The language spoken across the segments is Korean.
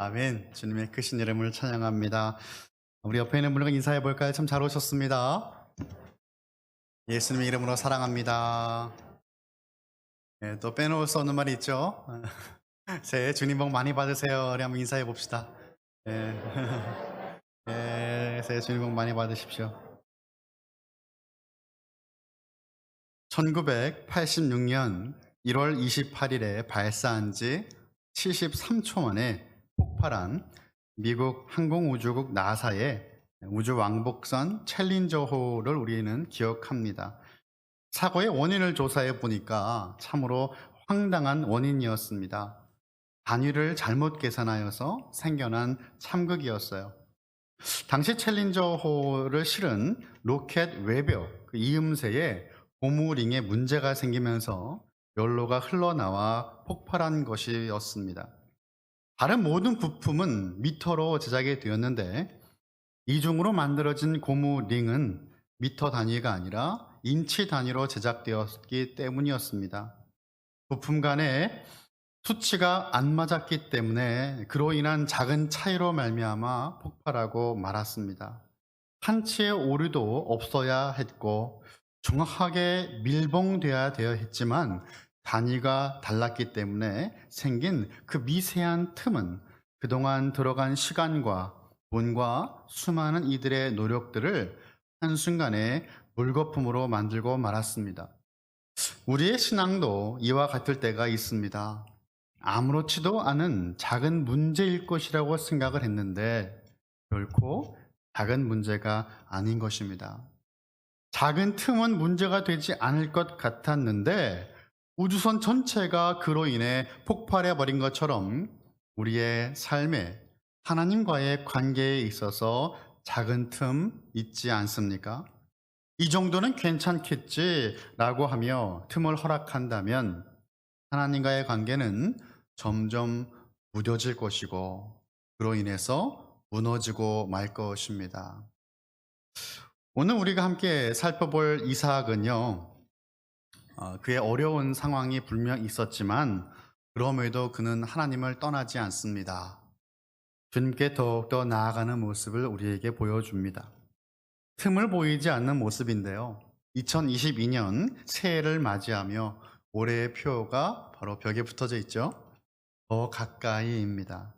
아멘. 주님의 크신 이름을 찬양합니다. 우리 옆에 있는 분과 인사해 볼까요? 참 잘 오셨습니다. 예수님의 이름으로 사랑합니다. 예, 또 빼놓을 수 없는 말이 있죠. 새해 주님 복 많이 받으세요. 우리 한번 인사해 봅시다. 예. 예, 새해 주님 복 많이 받으십시오. 1986년 1월 28일에 발사한 지 73초 만에 폭발한 미국 항공우주국 나사의 우주왕복선 챌린저호를 우리는 기억합니다. 사고의 원인을 조사해 보니까 참으로 황당한 원인이었습니다. 단위를 잘못 계산하여서 생겨난 참극이었어요. 당시 챌린저호를 실은 로켓 외벽 그 이음새에 고무링에 문제가 생기면서 연료가 흘러나와 폭발한 것이었습니다. 다른 모든 부품은 미터로 제작이 되었는데 이중으로 만들어진 고무링은 미터 단위가 아니라 인치 단위로 제작되었기 때문이었습니다. 부품 간에 수치가 안 맞았기 때문에 그로 인한 작은 차이로 말미암아 폭발하고 말았습니다. 한치의 오류도 없어야 했고 정확하게 밀봉돼야 되어 했지만 단위가 달랐기 때문에 생긴 그 미세한 틈은 그동안 들어간 시간과 돈과 수많은 이들의 노력들을 한순간에 물거품으로 만들고 말았습니다. 우리의 신앙도 이와 같을 때가 있습니다. 아무렇지도 않은 작은 문제일 것이라고 생각을 했는데 결코 작은 문제가 아닌 것입니다. 작은 틈은 문제가 되지 않을 것 같았는데 우주선 전체가 그로 인해 폭발해 버린 것처럼 우리의 삶에 하나님과의 관계에 있어서 작은 틈 있지 않습니까? 이 정도는 괜찮겠지라고 하며 틈을 허락한다면 하나님과의 관계는 점점 무뎌질 것이고 그로 인해서 무너지고 말 것입니다. 오늘 우리가 함께 살펴볼 이삭은요, 그의 어려운 상황이 분명 있었지만 그럼에도 그는 하나님을 떠나지 않습니다. 주님께 더욱더 나아가는 모습을 우리에게 보여줍니다. 틈을 보이지 않는 모습인데요. 2022년 새해를 맞이하며 올해의 표가 바로 벽에 붙어져 있죠. 더 가까이입니다.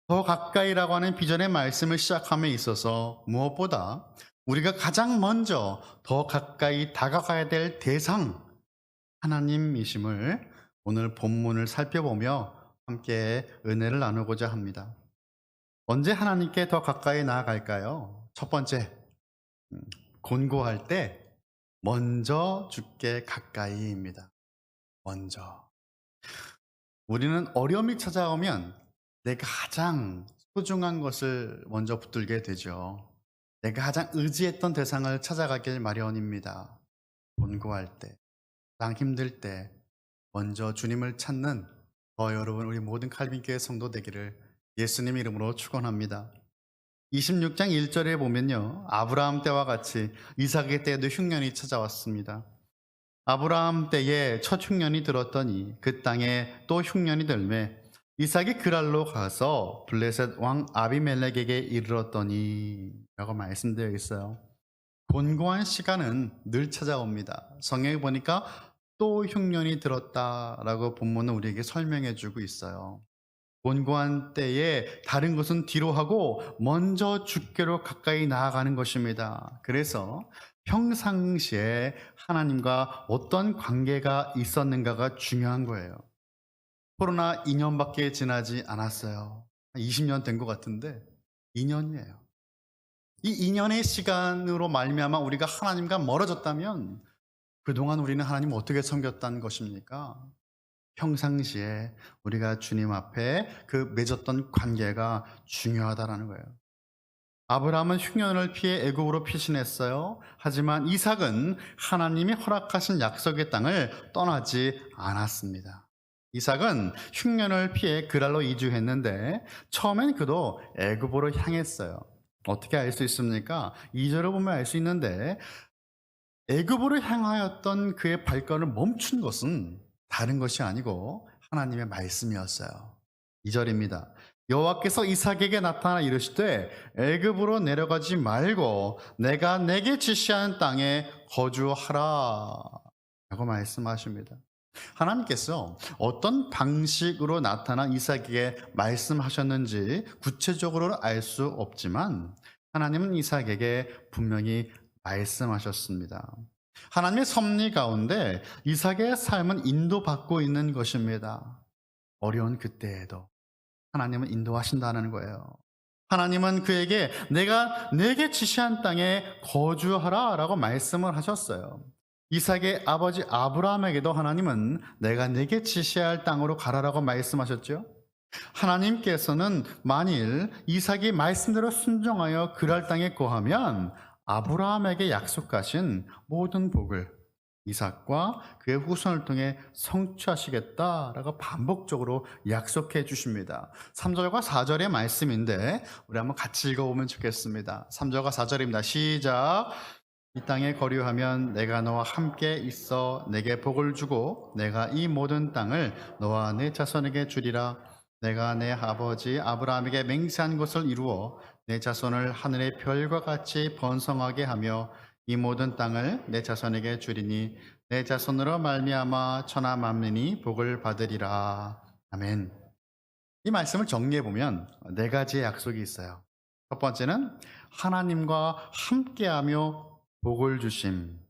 더 가까이라고 하는 비전의 말씀을 시작함에 있어서 무엇보다 우리가 가장 먼저 더 가까이 다가가야 될 대상 하나님이심을 오늘 본문을 살펴보며 함께 은혜를 나누고자 합니다. 언제 하나님께 더 가까이 나아갈까요? 첫 번째, 곤고할 때 먼저 주께 가까이입니다. 먼저. 우리는 어려움이 찾아오면 내가 가장 소중한 것을 먼저 붙들게 되죠. 내가 가장 의지했던 대상을 찾아가길 마련입니다. 곤고할 때, 가장 힘들 때 먼저 주님을 찾는 여러분 우리 모든 칼빈교회 성도 되기를 예수님 이름으로 축원합니다. 26장 1절에 보면요, 아브라함 때와 같이 이삭의 때에도 흉년이 찾아왔습니다. 아브라함 때에 첫 흉년이 들었더니 그 땅에 또 흉년이 들매 이삭이 그랄로 가서 블레셋 왕 아비멜렉에게 이르렀더니 라고 말씀되어 있어요. 곤고한 시간은 늘 찾아옵니다. 성경에 보니까 또 흉년이 들었다라고 본문은 우리에게 설명해 주고 있어요. 곤고한 때에 다른 것은 뒤로 하고 먼저 주께로 가까이 나아가는 것입니다. 그래서 평상시에 하나님과 어떤 관계가 있었는가가 중요한 거예요. 코로나 2년밖에 지나지 않았어요. 20년 된 것 같은데 2년이에요. 이 2년의 시간으로 말미암아 우리가 하나님과 멀어졌다면 그동안 우리는 하나님을 어떻게 섬겼다는 것입니까? 평상시에 우리가 주님 앞에 그 맺었던 관계가 중요하다라는 거예요. 아브라함은 흉년을 피해 애굽으로 피신했어요. 하지만 이삭은 하나님이 허락하신 약속의 땅을 떠나지 않았습니다. 이삭은 흉년을 피해 그랄로 이주했는데 처음엔 그도 애굽으로 향했어요. 어떻게 알 수 있습니까? 2절을 보면 알 수 있는데 애굽으로 향하였던 그의 발걸음을 멈춘 것은 다른 것이 아니고 하나님의 말씀이었어요. 2절입니다. 여호와께서 이삭에게 나타나 이르시되 애굽으로 내려가지 말고 내가 내게 지시하는 땅에 거주하라 라고 말씀하십니다. 하나님께서 어떤 방식으로 나타나 이삭에게 말씀하셨는지 구체적으로는 알 수 없지만 하나님은 이삭에게 분명히 말씀하셨습니다. 하나님의 섭리 가운데 이삭의 삶은 인도받고 있는 것입니다. 어려운 그때에도 하나님은 인도하신다는 거예요. 하나님은 그에게 내가 내게 지시한 땅에 거주하라 라고 말씀을 하셨어요. 이삭의 아버지 아브라함에게도 하나님은 내가 내게 지시할 땅으로 가라라고 말씀하셨죠. 하나님께서는 만일 이삭이 말씀대로 순종하여 그랄 땅에 거하면 아브라함에게 약속하신 모든 복을 이삭과 그의 후손을 통해 성취하시겠다라고 반복적으로 약속해 주십니다. 3절과 4절의 말씀인데 우리 한번 같이 읽어보면 좋겠습니다. 3절과 4절입니다. 시작. 이 땅에 거류하면 내가 너와 함께 있어 내게 복을 주고 내가 이 모든 땅을 너와 내 자손에게 주리라. 내가 내 아버지 아브라함에게 맹세한 것을 이루어 내 자손을 하늘의 별과 같이 번성하게 하며 이 모든 땅을 내 자손에게 주리니 내 자손으로 말미암아 천하 만민이 복을 받으리라. 아멘. 이 말씀을 정리해 보면 네 가지의 약속이 있어요. 첫 번째는 하나님과 함께하며 복을 주심.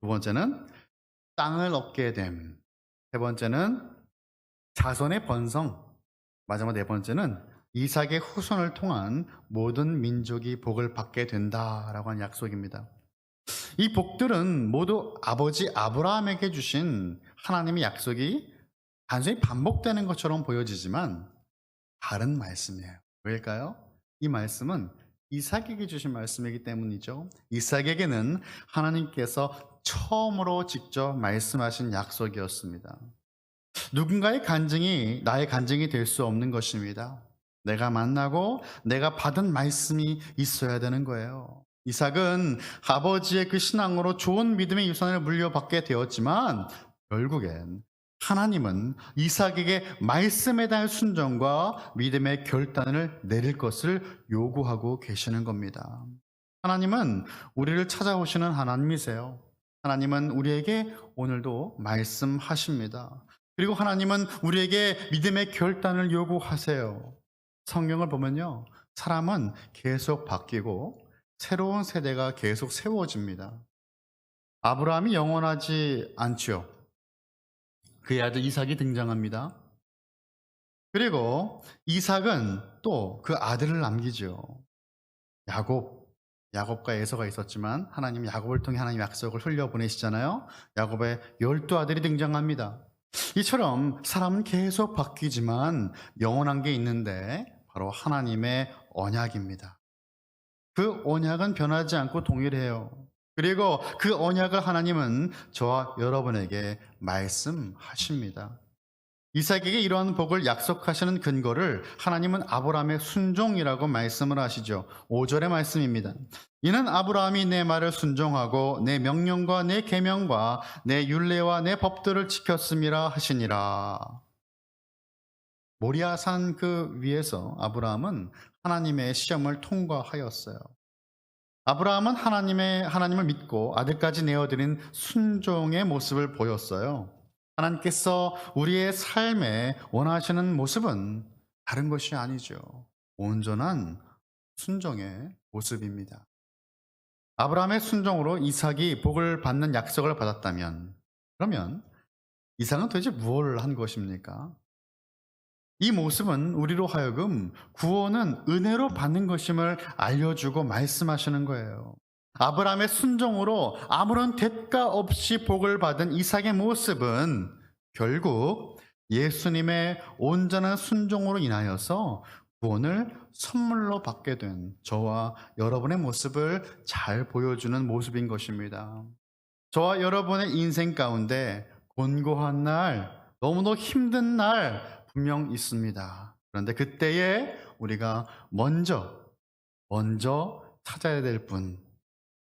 두 번째는 땅을 얻게 됨. 세 번째는 자손의 번성. 마지막 네 번째는 이삭의 후손을 통한 모든 민족이 복을 받게 된다라고 하는 약속입니다. 이 복들은 모두 아버지 아브라함에게 주신 하나님의 약속이 단순히 반복되는 것처럼 보여지지만 다른 말씀이에요. 왜일까요? 이 말씀은 이삭에게 주신 말씀이기 때문이죠. 이삭에게는 하나님께서 처음으로 직접 말씀하신 약속이었습니다. 누군가의 간증이 나의 간증이 될 수 없는 것입니다. 내가 만나고 내가 받은 말씀이 있어야 되는 거예요. 이삭은 아버지의 그 신앙으로 좋은 믿음의 유산을 물려받게 되었지만 결국엔 하나님은 이삭에게 말씀에 대한 순종과 믿음의 결단을 내릴 것을 요구하고 계시는 겁니다. 하나님은 우리를 찾아오시는 하나님이세요. 하나님은 우리에게 오늘도 말씀하십니다. 그리고 하나님은 우리에게 믿음의 결단을 요구하세요. 성경을 보면요, 사람은 계속 바뀌고 새로운 세대가 계속 세워집니다. 아브라함이 영원하지 않지요. 그의 아들 이삭이 등장합니다. 그리고 이삭은 또 그 아들을 남기죠. 야곱과 에서가 있었지만 하나님 야곱을 통해 하나님 약속을 흘려보내시잖아요. 야곱의 12아들이 등장합니다. 이처럼 사람은 계속 바뀌지만 영원한 게 있는데 바로 하나님의 언약입니다. 그 언약은 변하지 않고 동일해요. 그리고 그 언약을 하나님은 저와 여러분에게 말씀하십니다. 이삭에게 이러한 복을 약속하시는 근거를 하나님은 아브라함의 순종이라고 말씀을 하시죠. 5절의 말씀입니다. 이는 아브라함이 내 말을 순종하고 내 명령과 내 계명과 내 율례와 내 법들을 지켰음이라 하시니라. 모리아산 그 위에서 아브라함은 하나님의 시험을 통과하였어요. 아브라함은 하나님을 믿고 아들까지 내어드린 순종의 모습을 보였어요. 하나님께서 우리의 삶에 원하시는 모습은 다른 것이 아니죠. 온전한 순종의 모습입니다. 아브라함의 순종으로 이삭이 복을 받는 약속을 받았다면 그러면 이삭은 도대체 무엇을 한 것입니까? 이 모습은 우리로 하여금 구원은 은혜로 받는 것임을 알려주고 말씀하시는 거예요. 아브라함의 순종으로 아무런 대가 없이 복을 받은 이삭의 모습은 결국 예수님의 온전한 순종으로 인하여서 구원을 선물로 받게 된 저와 여러분의 모습을 잘 보여주는 모습인 것입니다. 저와 여러분의 인생 가운데 곤고한 날, 너무도 힘든 날 분명 있습니다. 그런데 그때에 우리가 먼저 찾아야 될 분,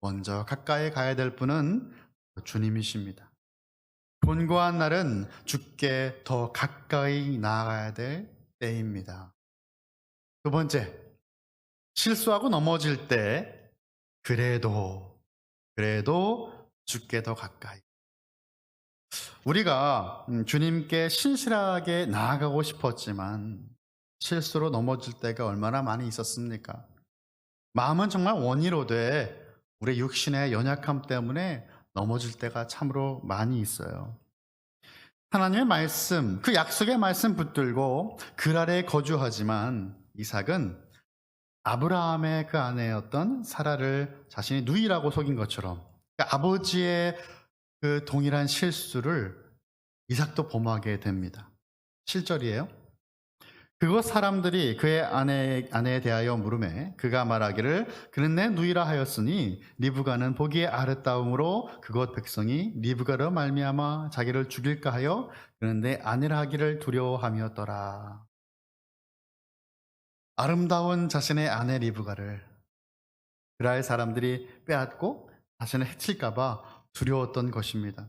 먼저 가까이 가야 될 분은 주님이십니다. 곤고한 날은 주께 더 가까이 나아가야 될 때입니다. 두 번째, 실수하고 넘어질 때 그래도 주께 더 가까이. 우리가 주님께 신실하게 나아가고 싶었지만 실수로 넘어질 때가 얼마나 많이 있었습니까? 마음은 정말 원이로 돼 우리 육신의 연약함 때문에 넘어질 때가 참으로 많이 있어요. 하나님의 말씀, 그 약속의 말씀 붙들고 그 아래에 거주하지만 이삭은 아브라함의 그 아내였던 사라를 자신이 누이라고 속인 것처럼 그러니까 아버지의 그 동일한 실수를 이삭도 범하게 됩니다. 7절이에요. 그것 사람들이 그의 아내에 대하여 물으매 그가 말하기를 그는 내 누이라 하였으니 리브가는 보기에 아름다움으로 그것 백성이 리브가로 말미암아 자기를 죽일까 하여 그는 내 아내라 하기를 두려워함이었더라. 아름다운 자신의 아내 리브가를 그라의 사람들이 빼앗고 자신을 해칠까 봐 두려웠던 것입니다.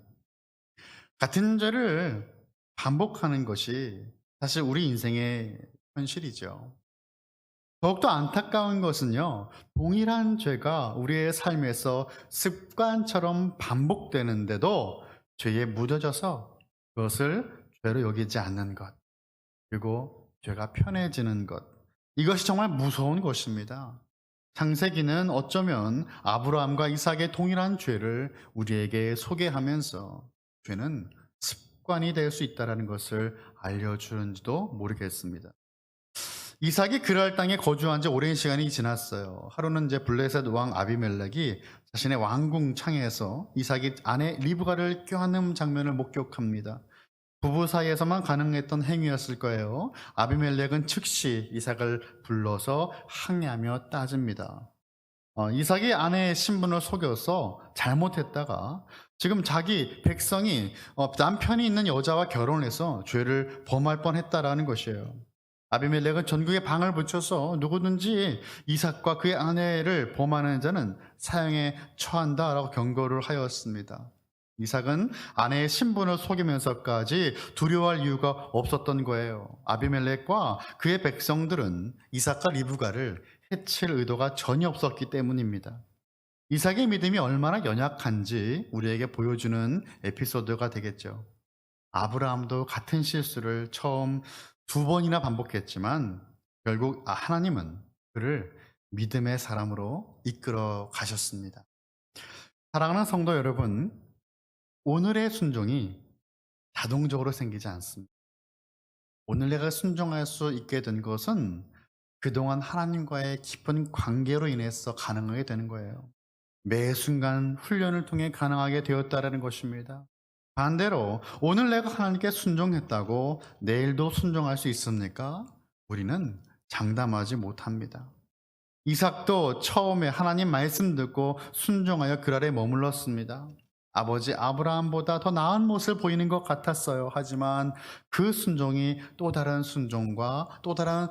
같은 죄를 반복하는 것이 사실 우리 인생의 현실이죠. 더욱더 안타까운 것은요, 동일한 죄가 우리의 삶에서 습관처럼 반복되는데도 죄에 묻어져서 그것을 죄로 여기지 않는 것, 그리고 죄가 편해지는 것, 이것이 정말 무서운 것입니다. 창세기는 어쩌면 아브라함과 이삭의 동일한 죄를 우리에게 소개하면서 죄는 습관이 될 수 있다는 것을 알려주는지도 모르겠습니다. 이삭이 그랄 땅에 거주한 지 오랜 시간이 지났어요. 하루는 이제 블레셋 왕 아비멜렉이 자신의 왕궁 창에서 이삭이 아내 리브가를 껴안는 장면을 목격합니다. 부부 사이에서만 가능했던 행위였을 거예요. 아비멜렉은 즉시 이삭을 불러서 항의하며 따집니다. 이삭이 아내의 신분을 속여서 잘못했다가 지금 자기 백성이 남편이 있는 여자와 결혼해서 죄를 범할 뻔했다라는 것이에요. 아비멜렉은 전국에 방을 붙여서 누구든지 이삭과 그의 아내를 범하는 자는 사형에 처한다라고 경고를 하였습니다. 이삭은 아내의 신분을 속이면서까지 두려워할 이유가 없었던 거예요. 아비멜렉과 그의 백성들은 이삭과 리브가를 해칠 의도가 전혀 없었기 때문입니다. 이삭의 믿음이 얼마나 연약한지 우리에게 보여주는 에피소드가 되겠죠. 아브라함도 같은 실수를 처음 2번이나 반복했지만 결국 하나님은 그를 믿음의 사람으로 이끌어 가셨습니다. 사랑하는 성도 여러분, 오늘의 순종이 자동적으로 생기지 않습니다. 오늘 내가 순종할 수 있게 된 것은 그동안 하나님과의 깊은 관계로 인해서 가능하게 되는 거예요. 매 순간 훈련을 통해 가능하게 되었다는 것입니다. 반대로 오늘 내가 하나님께 순종했다고 내일도 순종할 수 있습니까? 우리는 장담하지 못합니다. 이삭도 처음에 하나님 말씀 듣고 순종하여 그 아래 머물렀습니다. 아버지 아브라함보다 더 나은 모습을 보이는 것 같았어요. 하지만 그 순종이 또 다른 순종과 또 다른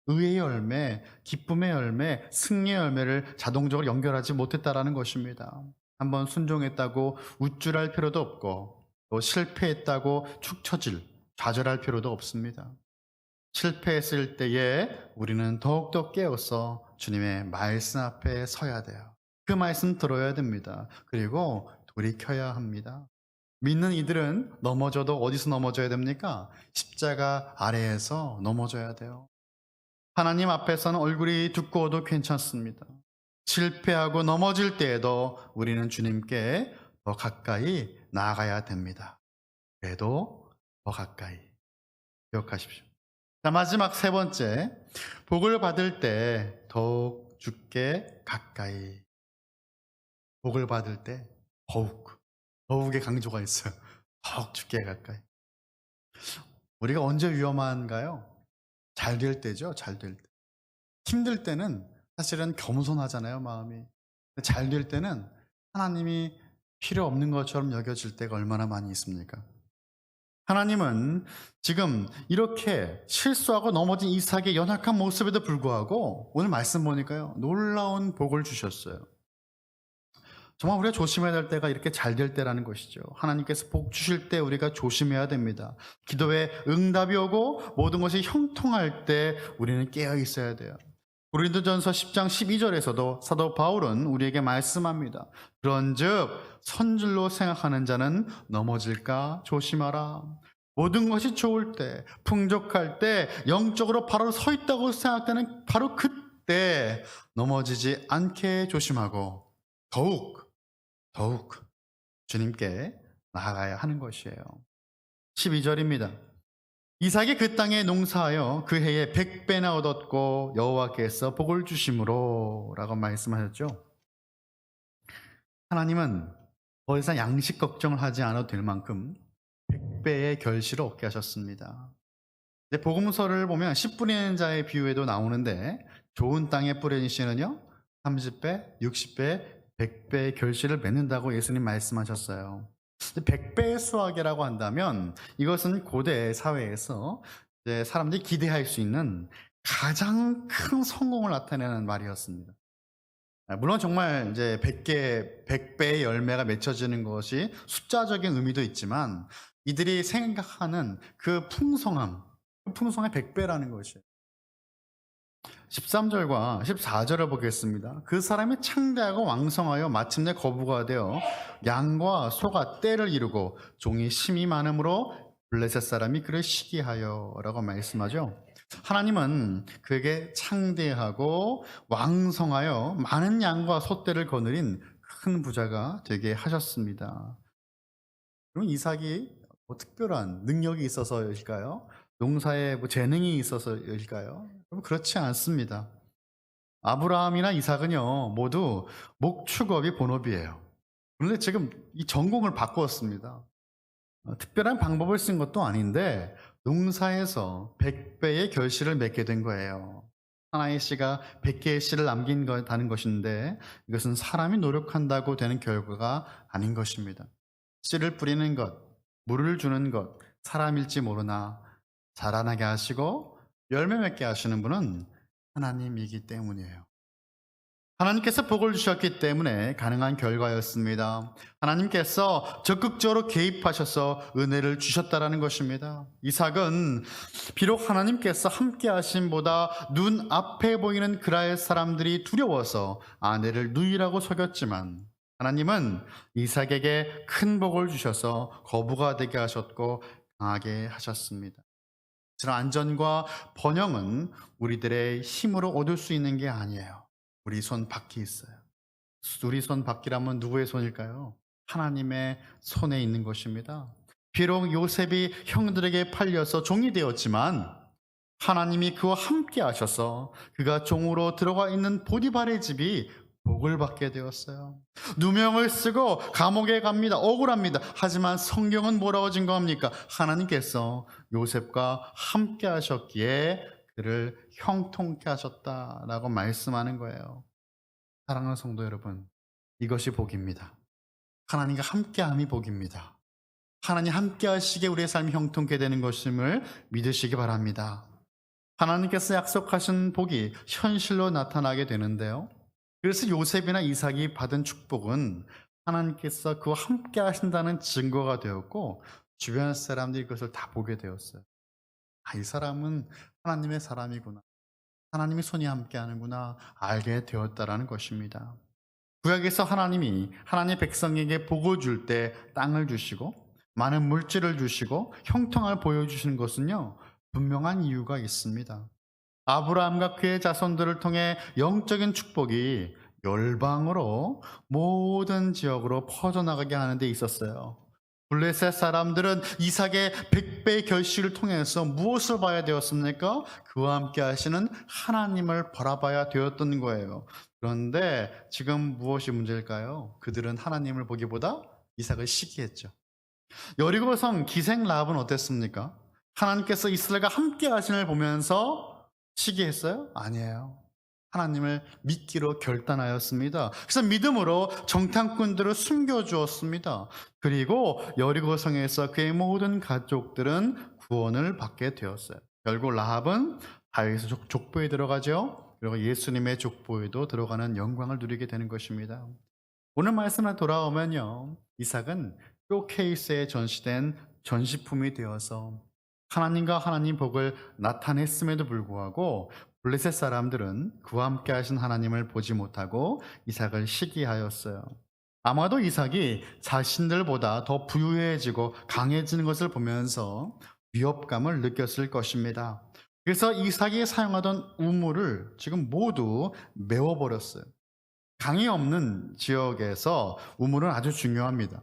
의의 열매, 기쁨의 열매, 승리의 열매를 자동적으로 연결하지 못했다라는 것입니다. 한번 순종했다고 우쭐할 필요도 없고 또 실패했다고 축 처질, 좌절할 필요도 없습니다. 실패했을 때에 우리는 더욱더 깨어서 주님의 말씀 앞에 서야 돼요. 그 말씀 들어야 됩니다. 그리고 돌이켜야 합니다. 믿는 이들은 넘어져도 어디서 넘어져야 됩니까? 십자가 아래에서 넘어져야 돼요. 하나님 앞에서는 얼굴이 두꺼워도 괜찮습니다. 실패하고 넘어질 때에도 우리는 주님께 더 가까이 나아가야 됩니다. 그래도 더 가까이. 기억하십시오. 자, 마지막 3번째. 복을 받을 때 더욱 주께 가까이. 복을 받을 때 더욱의 강조가 있어요. 더욱 주께 가까이. 우리가 언제 위험한가요? 잘 될 때죠. 잘 될 때. 힘들 때는 사실은 겸손하잖아요, 마음이. 잘 될 때는 하나님이 필요 없는 것처럼 여겨질 때가 얼마나 많이 있습니까? 하나님은 지금 이렇게 실수하고 넘어진 이삭의 연약한 모습에도 불구하고 오늘 말씀 보니까요, 놀라운 복을 주셨어요. 정말 우리가 조심해야 될 때가 이렇게 잘 될 때라는 것이죠. 하나님께서 복 주실 때 우리가 조심해야 됩니다. 기도에 응답이 오고 모든 것이 형통할 때 우리는 깨어 있어야 돼요. 고린도전서 10장 12절에서도 사도 바울은 우리에게 말씀합니다. 그런즉 선줄로 생각하는 자는 넘어질까 조심하라. 모든 것이 좋을 때, 풍족할 때, 영적으로 바로 서 있다고 생각되는 바로 그때 넘어지지 않게 조심하고 더욱 주님께 나아가야 하는 것이에요. 12절입니다. 이삭이 그 땅에 농사하여 그 해에 100배나 얻었고 여호와께서 복을 주심으로 라고 말씀하셨죠. 하나님은 더 이상 양식 걱정을 하지 않아도 될 만큼 100배의 결실을 얻게 하셨습니다. 이제 복음서를 보면 씨 뿌리는 자의 비유에도 나오는데 좋은 땅에 뿌리는 씨는요 30배, 60배, 100배의 결실을 맺는다고 예수님 말씀하셨어요. 100배의 수확이라고 한다면 이것은 고대 사회에서 이제 사람들이 기대할 수 있는 가장 큰 성공을 나타내는 말이었습니다. 물론 정말 이제 100배의 열매가 맺혀지는 것이 숫자적인 의미도 있지만 이들이 생각하는 그 풍성함, 그 풍성의 100배라는 것이에요. 13절과 14절을 보겠습니다. 그 사람이 창대하고 왕성하여 마침내 거부가 되어 양과 소가 떼를 이루고 종이 심이 많으므로 블레셋 사람이 그를 시기하여 라고 말씀하죠. 하나님은 그에게 창대하고 왕성하여 많은 양과 소떼를 거느린 큰 부자가 되게 하셨습니다. 그럼 이삭이 특별한 능력이 있어서일까요? 농사에 재능이 있어서일까요? 그렇지 않습니다. 아브라함이나 이삭은요 모두 목축업이 본업이에요. 그런데 지금 이 전공을 바꾸었습니다. 특별한 방법을 쓴 것도 아닌데 농사에서 100배의 결실을 맺게 된 거예요. 하나의 씨가 100개의 씨를 남긴다는 것인데 이것은 사람이 노력한다고 되는 결과가 아닌 것입니다. 씨를 뿌리는 것, 물을 주는 것, 사람일지 모르나 자라나게 하시고 열매 맺게 하시는 분은 하나님이기 때문이에요. 하나님께서 복을 주셨기 때문에 가능한 결과였습니다. 하나님께서 적극적으로 개입하셔서 은혜를 주셨다라는 것입니다. 이삭은 비록 하나님께서 함께 하심보다 눈앞에 보이는 그라의 사람들이 두려워서 아내를 누이라고 속였지만 하나님은 이삭에게 큰 복을 주셔서 거부가 되게 하셨고 강하게 하셨습니다. 그런 안전과 번영은 우리들의 힘으로 얻을 수 있는 게 아니에요. 우리 손 밖에 있어요. 우리 손 밖이라면 누구의 손일까요? 하나님의 손에 있는 것입니다. 비록 요셉이 형들에게 팔려서 종이 되었지만 하나님이 그와 함께 하셔서 그가 종으로 들어가 있는 보디발의 집이 복을 받게 되었어요. 누명을 쓰고 감옥에 갑니다. 억울합니다. 하지만 성경은 뭐라고 증거합니까? 하나님께서 요셉과 함께 하셨기에 그를 형통케 하셨다라고 말씀하는 거예요. 사랑하는 성도 여러분, 이것이 복입니다. 하나님과 함께함이 복입니다. 하나님 함께 하시기에 우리의 삶이 형통케 되는 것임을 믿으시기 바랍니다. 하나님께서 약속하신 복이 현실로 나타나게 되는데요. 그래서 요셉이나 이삭이 받은 축복은 하나님께서 그와 함께 하신다는 증거가 되었고 주변 사람들이 그것을 다 보게 되었어요. 이 사람은 하나님의 사람이구나. 하나님의 손이 함께 하는구나 알게 되었다라는 것입니다. 구약에서 하나님이 하나님의 백성에게 복을 줄 때 땅을 주시고 많은 물질을 주시고 형통을 보여주시는 것은요 분명한 이유가 있습니다. 아브라함과 그의 자손들을 통해 영적인 축복이 열방으로 모든 지역으로 퍼져나가게 하는 데 있었어요. 블레셋 사람들은 이삭의 100배의 결실을 통해서 무엇을 봐야 되었습니까? 그와 함께 하시는 하나님을 바라봐야 되었던 거예요. 그런데 지금 무엇이 문제일까요? 그들은 하나님을 보기보다 이삭을 시기했죠. 여리고성 기생 라합은 어땠습니까? 하나님께서 이스라엘과 함께 하심을 보면서 시기했어요? 아니에요. 하나님을 믿기로 결단하였습니다. 그래서 믿음으로 정탐꾼들을 숨겨주었습니다. 그리고 여리고성에서 그의 모든 가족들은 구원을 받게 되었어요. 결국 라합은 다윗의 족보에 들어가죠. 그리고 예수님의 족보에도 들어가는 영광을 누리게 되는 것입니다. 오늘 말씀에 돌아오면요. 이삭은 쇼케이스에 전시된 전시품이 되어서 하나님과 하나님 복을 나타냈음에도 불구하고 블레셋 사람들은 그와 함께 하신 하나님을 보지 못하고 이삭을 시기하였어요. 아마도 이삭이 자신들보다 더 부유해지고 강해지는 것을 보면서 위협감을 느꼈을 것입니다. 그래서 이삭이 사용하던 우물을 지금 모두 메워버렸어요. 강이 없는 지역에서 우물은 아주 중요합니다.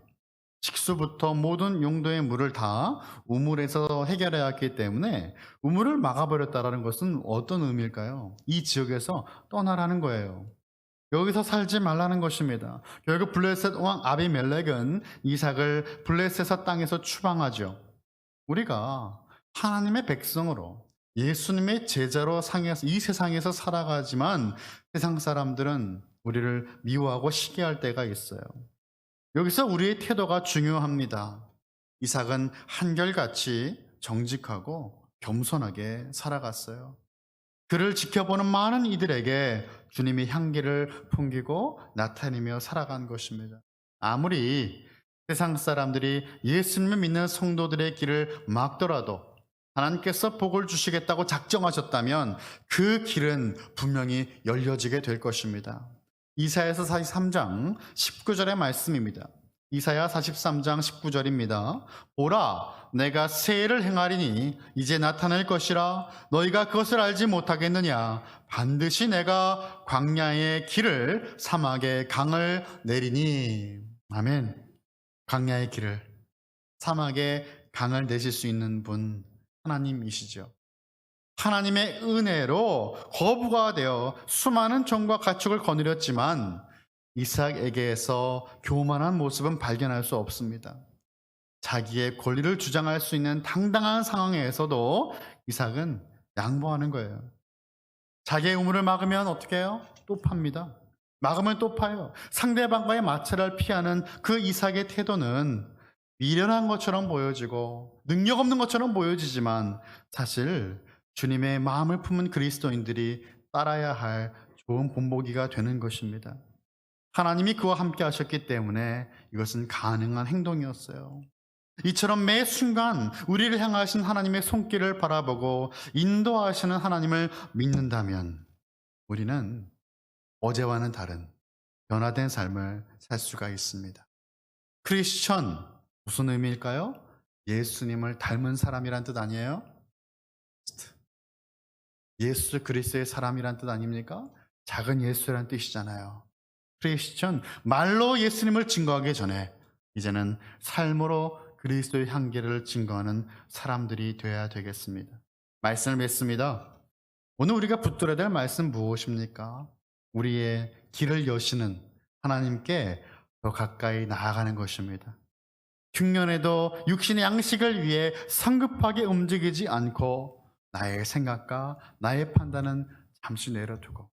식수부터 모든 용도의 물을 다 우물에서 해결해야 했기 때문에 우물을 막아버렸다는 것은 어떤 의미일까요? 이 지역에서 떠나라는 거예요. 여기서 살지 말라는 것입니다. 결국 블레셋 왕 아비멜렉은 이삭을 블레셋 땅에서 추방하죠. 우리가 하나님의 백성으로 예수님의 제자로 이 세상에서 살아가지만 세상 사람들은 우리를 미워하고 시기할 때가 있어요. 여기서 우리의 태도가 중요합니다. 이삭은 한결같이 정직하고 겸손하게 살아갔어요. 그를 지켜보는 많은 이들에게 주님이 향기를 풍기고 나타내며 살아간 것입니다. 아무리 세상 사람들이 예수님을 믿는 성도들의 길을 막더라도 하나님께서 복을 주시겠다고 작정하셨다면 그 길은 분명히 열려지게 될 것입니다. 이사야서 43장 19절의 말씀입니다. 이사야 43장 19절입니다. 보라, 내가 새해를 행하리니 이제 나타날 것이라. 너희가 그것을 알지 못하겠느냐? 반드시 내가 광야의 길을 사막의 강을 내리니. 아멘. 광야의 길을, 사막의 강을 내실 수 있는 분 하나님이시죠. 하나님의 은혜로 거부가 되어 수많은 종과 가축을 거느렸지만 이삭에게서 교만한 모습은 발견할 수 없습니다. 자기의 권리를 주장할 수 있는 당당한 상황에서도 이삭은 양보하는 거예요. 자기의 우물을 막으면 어떻게 해요? 또 팝니다. 막으면 또 파요. 상대방과의 마찰을 피하는 그 이삭의 태도는 미련한 것처럼 보여지고 능력 없는 것처럼 보여지지만 사실 주님의 마음을 품은 그리스도인들이 따라야 할 좋은 본보기가 되는 것입니다. 하나님이 그와 함께 하셨기 때문에 이것은 가능한 행동이었어요. 이처럼 매 순간 우리를 향하신 하나님의 손길을 바라보고 인도하시는 하나님을 믿는다면 우리는 어제와는 다른 변화된 삶을 살 수가 있습니다. 크리스천, 무슨 의미일까요? 예수님을 닮은 사람이란 뜻 아니에요? 예수 그리스도의 사람이란 뜻 아닙니까? 작은 예수란 뜻이잖아요. 크리스천, 말로 예수님을 증거하기 전에 이제는 삶으로 그리스도의 향기를 증거하는 사람들이 되어야 되겠습니다. 말씀을 맺습니다. 오늘 우리가 붙들어야 될 말씀 무엇입니까? 우리의 길을 여시는 하나님께 더 가까이 나아가는 것입니다. 흉년에도 육신의 양식을 위해 성급하게 움직이지 않고 나의 생각과 나의 판단은 잠시 내려두고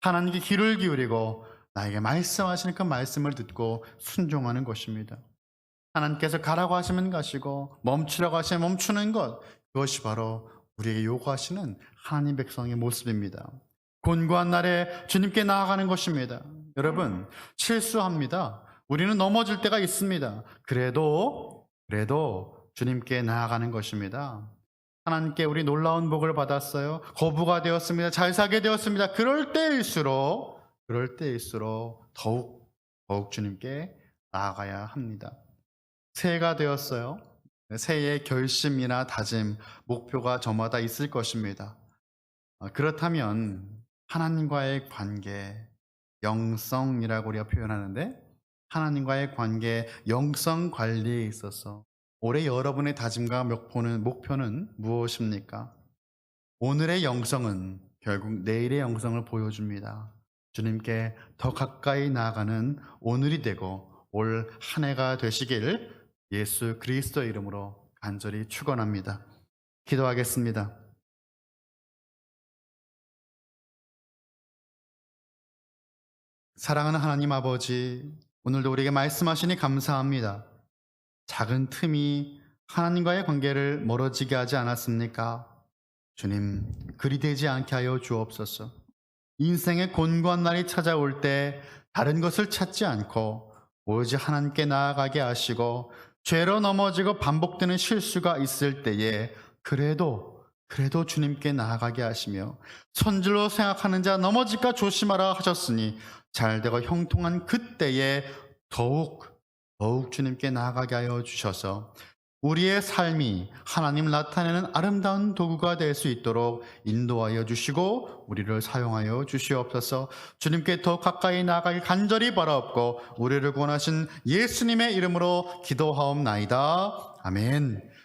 하나님께 귀를 기울이고 나에게 말씀하시는 그 말씀을 듣고 순종하는 것입니다. 하나님께서 가라고 하시면 가시고 멈추라고 하시면 멈추는 것, 그것이 바로 우리에게 요구하시는 하나님 백성의 모습입니다. 곤고한 날에 주님께 나아가는 것입니다. 여러분, 실수합니다. 우리는 넘어질 때가 있습니다. 그래도 주님께 나아가는 것입니다. 하나님께 우리 놀라운 복을 받았어요. 거부가 되었습니다. 잘 살게 되었습니다. 그럴 때일수록 더욱 주님께 나아가야 합니다. 새해가 되었어요. 새해의 결심이나 다짐, 목표가 저마다 있을 것입니다. 그렇다면 하나님과의 관계, 영성이라고 우리가 표현하는데 하나님과의 관계, 영성 관리에 있어서 올해 여러분의 다짐과 목표는 무엇입니까? 오늘의 영성은 결국 내일의 영성을 보여줍니다. 주님께 더 가까이 나아가는 오늘이 되고 올 한 해가 되시길 예수 그리스도의 이름으로 간절히 축원합니다. 기도하겠습니다. 사랑하는 하나님 아버지, 오늘도 우리에게 말씀하시니 감사합니다. 작은 틈이 하나님과의 관계를 멀어지게 하지 않았습니까? 주님, 그리 되지 않게 하여 주옵소서. 인생의 곤고한 날이 찾아올 때 다른 것을 찾지 않고 오직 하나님께 나아가게 하시고, 죄로 넘어지고 반복되는 실수가 있을 때에 그래도 주님께 나아가게 하시며, 선질로 생각하는 자 넘어질까 조심하라 하셨으니 잘되고 형통한 그때에 더욱 주님께 나아가게 하여 주셔서 우리의 삶이 하나님 나타내는 아름다운 도구가 될 수 있도록 인도하여 주시고 우리를 사용하여 주시옵소서. 주님께 더 가까이 나아가길 간절히 바라옵고 우리를 구원하신 예수님의 이름으로 기도하옵나이다. 아멘.